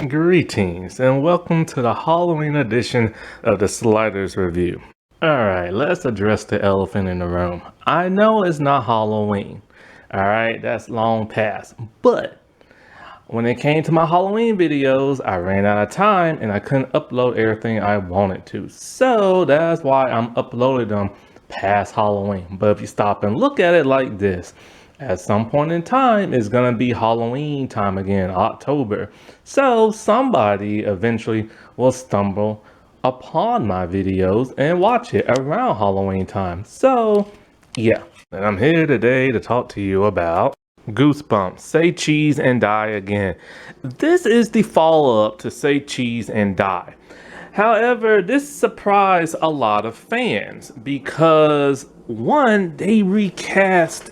Greetings and welcome to the Halloween edition of the Sliders Review. Alright, let's address the elephant in the room. I know it's not Halloween. Alright, that's long past. But when it came to my Halloween videos, I ran out of time and I couldn't upload everything I wanted to. So that's why I'm uploading them past Halloween. But if you stop and look at it like this, at some point in time, it's gonna be Halloween time again, October. So somebody eventually will stumble upon my videos and watch it around Halloween time. So yeah, and I'm here today to talk to you about Goosebumps, Say Cheese and Die Again. This is the follow-up to Say Cheese and Die. However, this surprised a lot of fans because one, they recast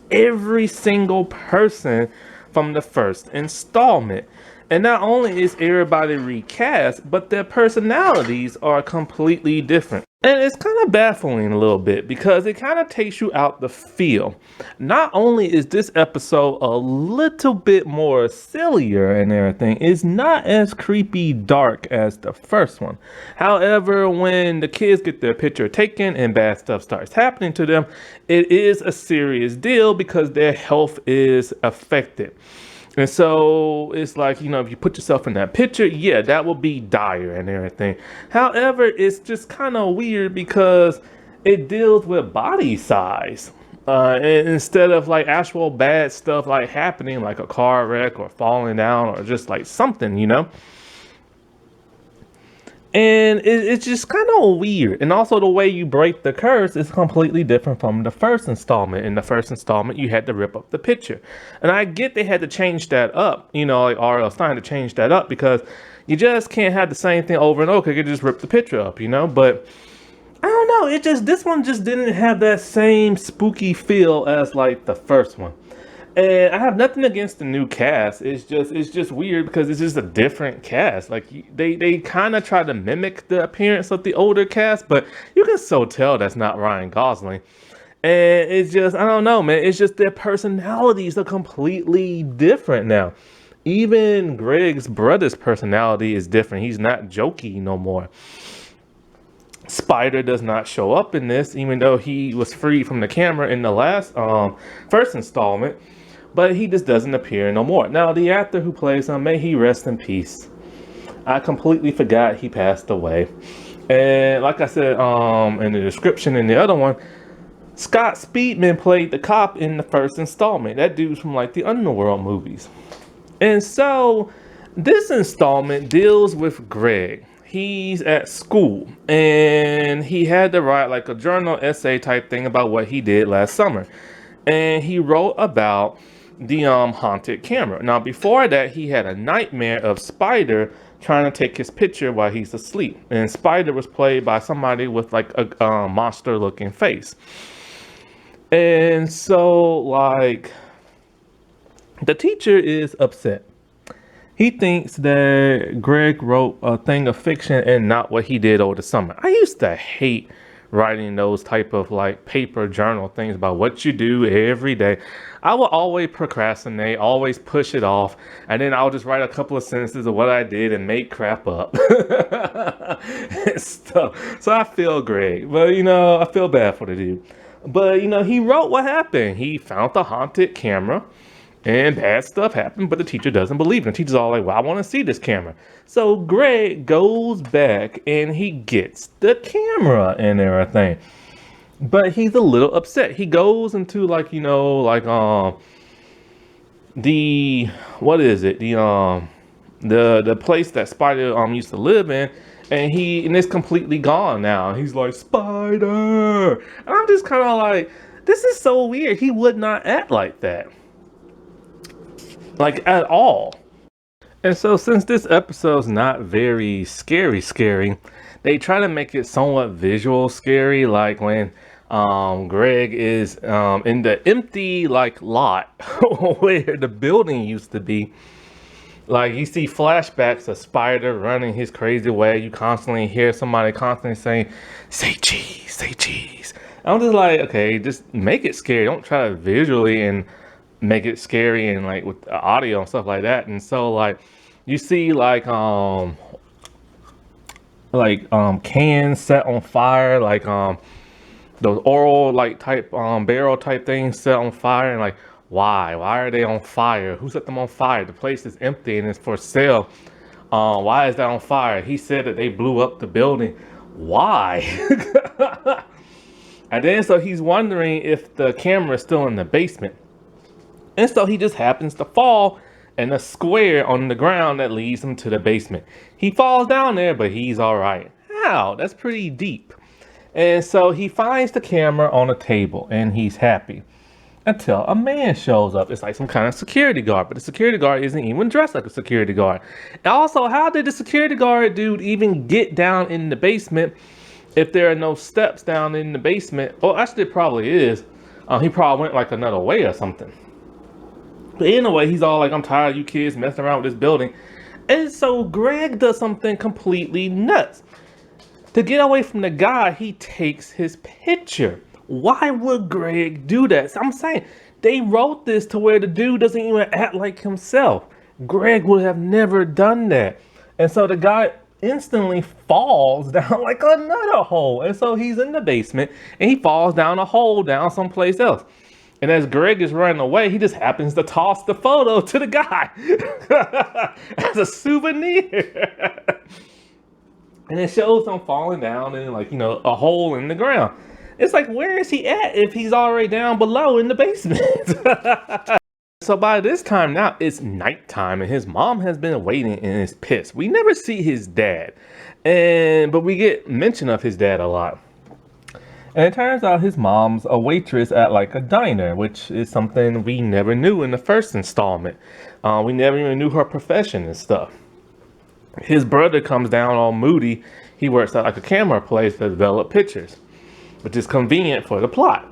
every single person from the first installment. And not only is everybody recast, but their personalities are completely different. And it's kind of baffling a little bit because it kind of takes you out the feel. Not only is this episode a little bit more sillier and everything, it's not as creepy dark as the first one. However, when the kids get their picture taken and bad stuff starts happening to them, it is a serious deal because their health is affected. And so it's like, if you put yourself in that picture, yeah, that will be dire and everything. However, it's just kind of weird because it deals with body size. And instead of like actual bad stuff like happening, like a car wreck or falling down or just like something, And it's just kind of weird. And also the way you break the curse is completely different from the first installment. In the first installment, you had to rip up the picture. And I get they had to change that up, like R.L. Stine to change that up because you just can't have the same thing over and over. You just rip the picture up, But I don't know. This one just didn't have that same spooky feel as like the first one. And I have nothing against the new cast. It's just weird because it's just a different cast. Like they kind of try to mimic the appearance of the older cast, but you can so tell that's not Ryan Gosling. And it's just, I don't know, man. It's just their personalities are completely different now. Even Greg's brother's personality is different. He's not jokey no more. Spider does not show up in this, even though he was freed from the camera in the last first installment. But he just doesn't appear no more. Now, the actor who plays him, may he rest in peace. I completely forgot he passed away. And like I said in the description in the other one, Scott Speedman played the cop in the first installment. That dude's from like the Underworld movies. And so this installment deals with Greg. He's at school and he had to write like a journal essay type thing about what he did last summer. And he wrote about the haunted camera. Now before that, he had a nightmare of Spider trying to take his picture while he's asleep. And Spider was played by somebody with like a monster looking face. And so like the teacher is upset. He thinks that Greg wrote a thing of fiction and not what he did over the summer. I used to hate writing those type of like paper journal things about what you do every day. I will always procrastinate, always push it off, and then I'll just write a couple of sentences of what I did and make crap up and stuff. So I feel Greg, but I feel bad for the dude. But he wrote what happened. He found the haunted camera. And bad stuff happened, but the teacher doesn't believe him. The teacher's all like, well, I want to see this camera. So Greg goes back and he gets the camera and everything. But he's a little upset. He goes into like, the, what is it? The place that Spider used to live in. And it's completely gone now. He's like, Spider. And I'm just kind of like, this is so weird. He would not act like that. Like at all. And so since this episode's not very scary, they try to make it somewhat visual scary, like when Greg is in the empty like lot where the building used to be. Like you see flashbacks of Spider running his crazy way. You constantly hear somebody constantly saying, say cheese, say cheese. I'm just like, okay, just make it scary. Don't try to visually and make it scary and like with the audio and stuff like that. And so like You see cans set on fire, those oral like type barrel type things set on fire, and like why are they on fire? Who set them on fire? The place is empty and it's for sale. Why is that on fire? He said that they blew up the building. Why? And then so he's wondering if the camera is still in the basement, and so he just happens to fall in a square on the ground that leads him to the basement. He falls down there, but he's all right. How? That's pretty deep. And so he finds the camera on a table and he's happy until a man shows up. It's like some kind of security guard, but the security guard isn't even dressed like a security guard. And also, how did the security guard dude even get down in the basement if there are no steps down in the basement? Oh, actually, it probably is. He probably went like another way or something. But anyway, he's all like, I'm tired of you kids messing around with this building. And so Greg does something completely nuts. To get away from the guy, he takes his picture. Why would Greg do that? So I'm saying they wrote this to where the dude doesn't even act like himself. Greg would have never done that. And so the guy instantly falls down like another hole. And so he's in the basement and he falls down a hole down someplace else. And as Greg is running away, he just happens to toss the photo to the guy as a souvenir. And it shows him falling down in a hole in the ground. It's like, where is he at if he's already down below in the basement? So by this time now, it's nighttime and his mom has been waiting and is pissed. We never see his dad, but we get mention of his dad a lot. And it turns out his mom's a waitress at like a diner, which is something we never knew in the first installment. We never even knew her profession and stuff. His brother comes down all moody. He works at like a camera place to develop pictures, which is convenient for the plot.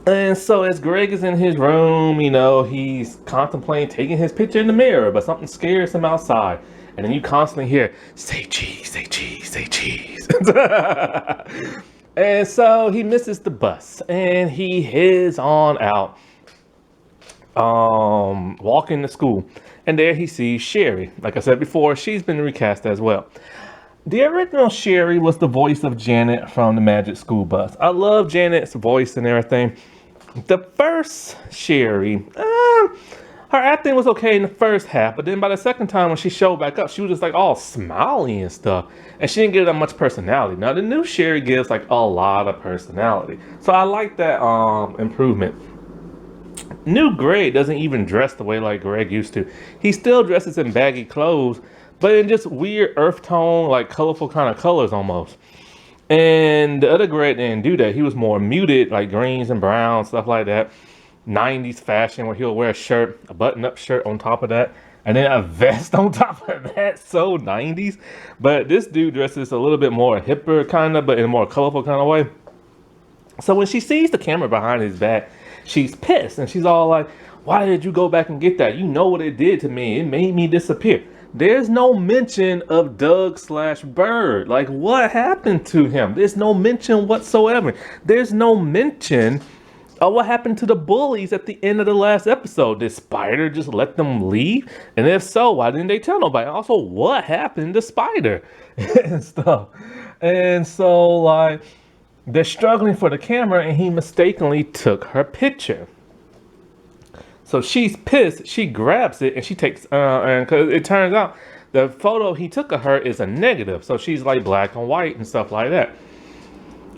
And so as Greg is in his room, he's contemplating taking his picture in the mirror, but something scares him outside. And then you constantly hear, say cheese, say cheese, say cheese. And so he misses the bus and he heads on out, walking to school. And there he sees Sherry. Like I said before, she's been recast as well. The original Sherry was the voice of Janet from the Magic School Bus. I love Janet's voice and everything. The first Sherry, her acting was okay in the first half, but then by the second time when she showed back up, she was just like all smiley and stuff. And she didn't give that much personality. Now the new Sherry gives like a lot of personality. So I like that improvement. New Greg doesn't even dress the way like Greg used to. He still dresses in baggy clothes, but in just weird earth tone, like colorful kind of colors almost. And the other Greg didn't do that. He was more muted, like greens and browns, stuff like that. 90s fashion where he'll wear a shirt, a button-up shirt on top of that, and then a vest on top of that. So 90s. But this dude dresses a little bit more hipper kind of, but in a more colorful kind of way. So when she sees the camera behind his back, she's pissed and she's all like, why did you go back and get that? You know what it did to me. It made me disappear. There's no mention of Doug/Bird. Like, what happened to him? There's no mention whatsoever. There's no mention of what happened to the bullies at the end of the last episode. Did Spider just let them leave? And if so, why didn't they tell nobody? Also, what happened to Spider and stuff? And so, like, they're struggling for the camera and he mistakenly took her picture. So she's pissed, she grabs it and she takes, and cause it turns out the photo he took of her is a negative. So she's like black and white and stuff like that.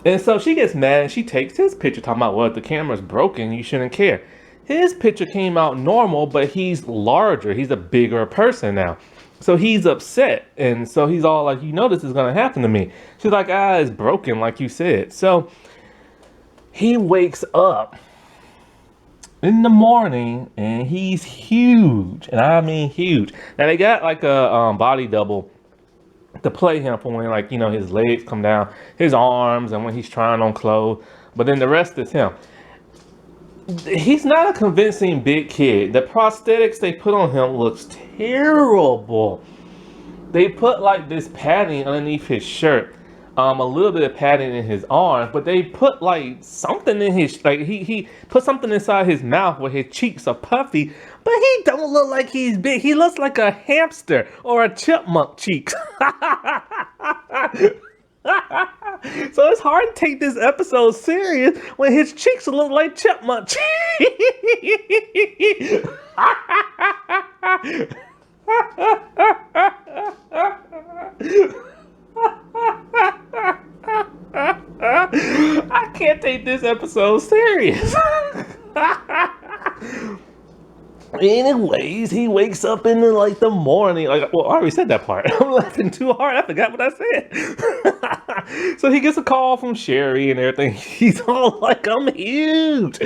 And so she gets mad and she takes his picture talking about, well, if the camera's broken, you shouldn't care. His picture came out normal, but he's larger. He's a bigger person now. So he's upset. And so he's all like, this is going to happen to me. She's like, it's broken, like you said. So he wakes up in the morning and he's huge. And I mean huge. Now they got like a body double to play him for when his legs come down, his arms, and when he's trying on clothes. But then the rest is him. He's not a convincing big kid. The prosthetics they put on him looks terrible. They put like this padding underneath his shirt. a little bit of padding in his arm, but they put like something in his, like he put something inside his mouth where his cheeks are puffy, but he don't look like he's big. He looks like a hamster or a chipmunk cheeks. So it's hard to take this episode serious when his cheeks look like chipmunk cheeks. I can't take this episode serious. Anyways, he wakes up in the morning. Like, well, I already said that part. I'm laughing too hard. I forgot what I said. So he gets a call from Sherry and everything. He's all like, "I'm huge."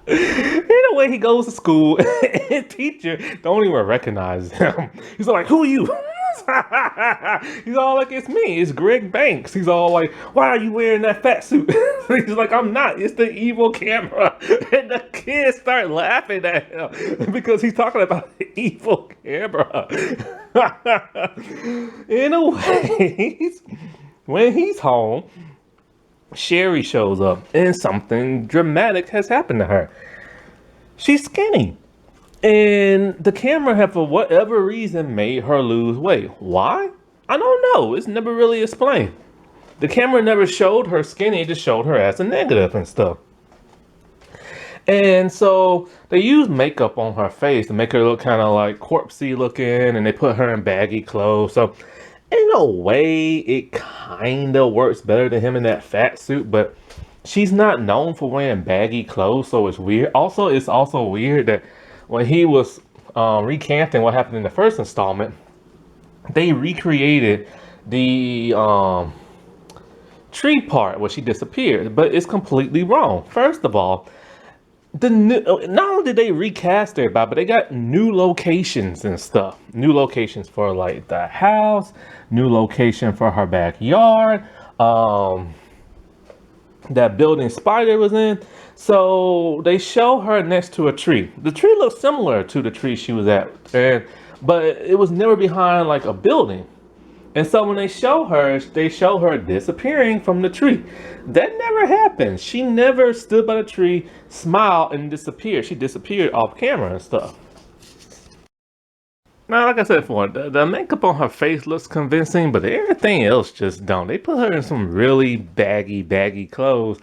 Anyway, he goes to school. And teacher don't even recognize him. He's like, "Who are you?" He's all like, "It's me, it's Greg Banks." He's all like, "Why are you wearing that fat suit?" He's like, "I'm not, it's the evil camera." And the kids start laughing at him because he's talking about the evil camera. Anyways, when he's home, Sherry shows up and something dramatic has happened to her. She's skinny. And the camera had, for whatever reason, made her lose weight. Why? I don't know. It's never really explained. The camera never showed her skinny. It just showed her as a negative and stuff. And so they used makeup on her face to make her look kind of like corpsey looking. And they put her in baggy clothes. So in a way, it kind of works better than him in that fat suit. But she's not known for wearing baggy clothes. So it's weird. Also, it's also weird that when he was recanting what happened in the first installment, they recreated the tree part where she disappeared, but it's completely wrong. First of all, not only did they recast everybody, but they got new locations and stuff. New locations for like the house, new location for her backyard, that building Spider was in. So they show her next to a tree. The tree looks similar to the tree she was at, but it was never behind like a building. And so when they show her disappearing from the tree. That never happened. She never stood by the tree, smiled, and disappeared. She disappeared off camera and stuff. Now, like I said before, the makeup on her face looks convincing, but everything else just don't. They put her in some really baggy clothes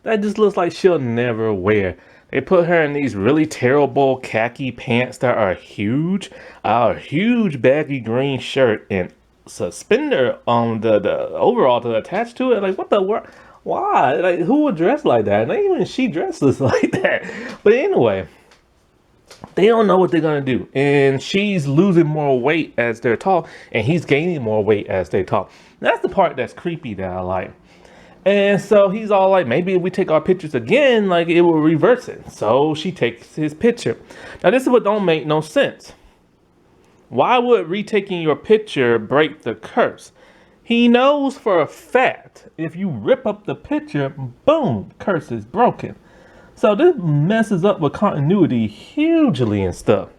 that just looks like she'll never wear. They put her in these really terrible khaki pants that are huge, a huge baggy green shirt, and suspender on the overall to attach to it. Like, what the world? Why? Like, who would dress like that? Not even she dresses like that. But anyway, they don't know what they're gonna do, and she's losing more weight as they're talk, and he's gaining more weight as they talk. That's the part that's creepy that I like. And so he's all like, maybe if we take our pictures again, like it will reverse it. So she takes his picture. Now this is what don't make no sense. Why would retaking your picture break the curse? He knows for a fact if you rip up the picture, boom, curse is broken. So this messes up with continuity hugely and stuff.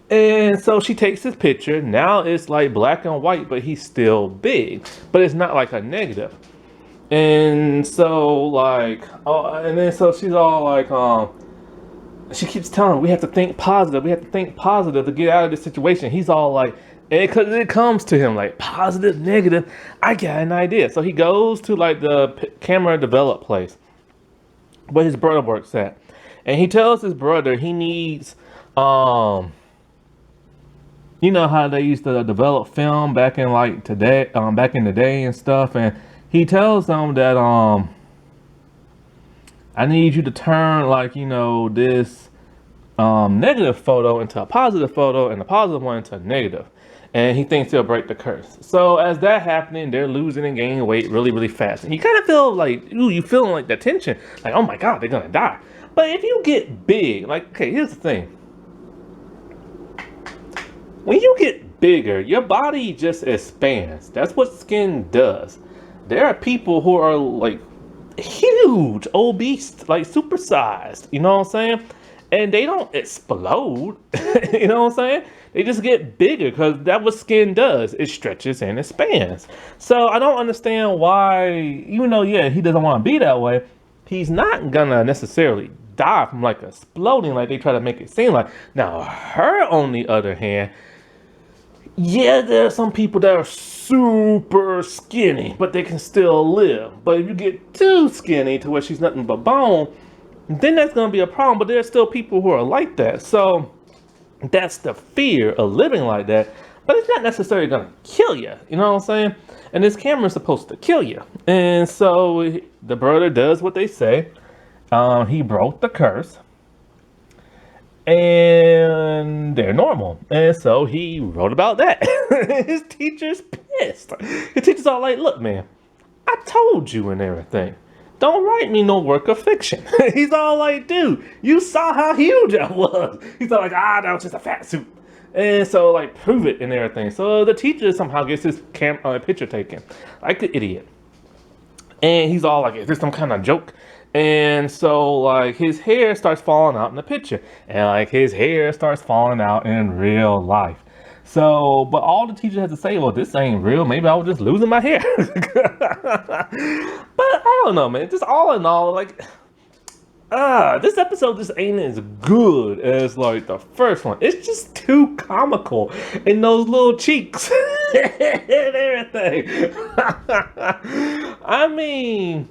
And so she takes his picture. Now it's like black and white, but he's still big. But it's not like a negative. And so like, and then so she's all like, she keeps telling him, we have to think positive. We have to think positive to get out of this situation. He's all like, and it comes to him like positive, negative. I got an idea. So he goes to like the camera develop place where his brother works at. And he tells his brother he needs, you know how they used to develop film back in like today, back in the day and stuff. And he tells them that, I need you to turn like, you know, this negative photo into a positive photo and the positive one into a negative. And he thinks he'll break the curse. So as that happening, they're losing and gaining weight really, really fast. And you kind of feel like, ooh, you feeling like that tension. Like, oh my God, they're gonna die. But if you get big, like, okay, here's the thing. When you get bigger, your body just expands. That's what skin does. There are people who are like huge, obese, like supersized, you know what I'm saying? and they don't explode. You know what I'm saying? They just get bigger because that's what skin does. It stretches and expands. So I don't understand why, even though, yeah, he doesn't want to be that way, he's not gonna necessarily die from like exploding like they try to make it seem like. Now, her, on the other hand, yeah, there are some people that are super skinny, but they can still live. But if you get too skinny to where she's nothing but bone, then that's going to be a problem. But there are still people who are like that. So that's the fear of living like that. But it's not necessarily going to kill you. You know what I'm saying? And this camera is supposed to kill you. And so the brother does what they say. He broke the curse. And they're normal. And so he wrote about that. His teacher's pissed. His teacher's all like, look, man, I told you and everything. Don't write me no work of fiction. He's all like, dude, you saw how huge I was. He's all like, that was just a fat suit. And so, like, prove it and everything. So the teacher somehow gets his picture taken. Like an idiot. And he's all like, is this some kind of joke? And so, like, his hair starts falling out in the picture. And, like, his hair starts falling out in real life. So, but all the teacher has to say, well, this ain't real. Maybe I was just losing my hair. But I don't know, man. Just all in all, like, this episode just ain't as good as, like, the first one. It's just too comical. And those little cheeks and everything. I mean,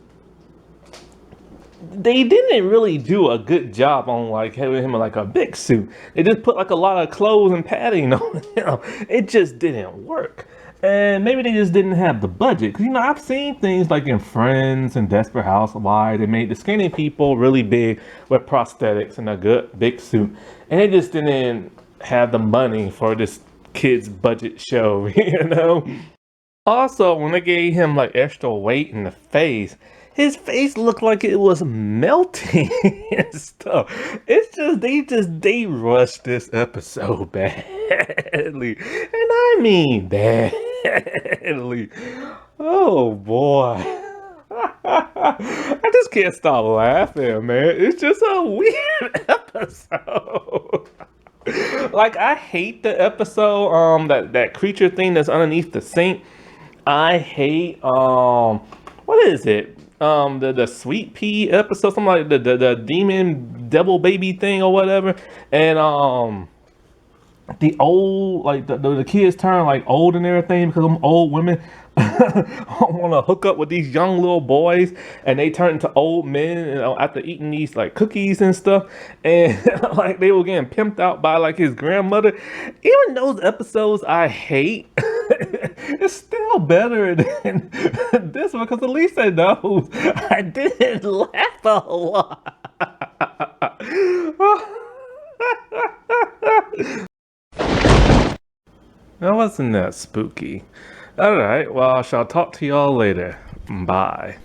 they didn't really do a good job on like having him in like a big suit. They just put like a lot of clothes and padding on him. It just didn't work. And maybe they just didn't have the budget. Cause I've seen things like in Friends and Desperate Housewives, they made the skinny people really big with prosthetics and a good big suit. And they just didn't have the money for this kid's budget show, Also, when they gave him like extra weight in the face, his face looked like it was melting and stuff. It's just they rushed this episode badly. And I mean badly. Oh boy. I just can't stop laughing, man. It's just a weird episode. Like, I hate the episode, that creature thing that's underneath the sink. I hate what is it? The sweet pea episode, something like the demon devil baby thing or whatever. And the old, like the kids turn like old and everything because them old women want to hook up with these young little boys, and they turn into old men, after eating these like cookies and stuff, and like they were getting pimped out by like his grandmother. Even those episodes I hate, it's still better than this one because at least I know I didn't laugh a lot. That wasn't that spooky. Alright, well, I shall talk to y'all later. Bye.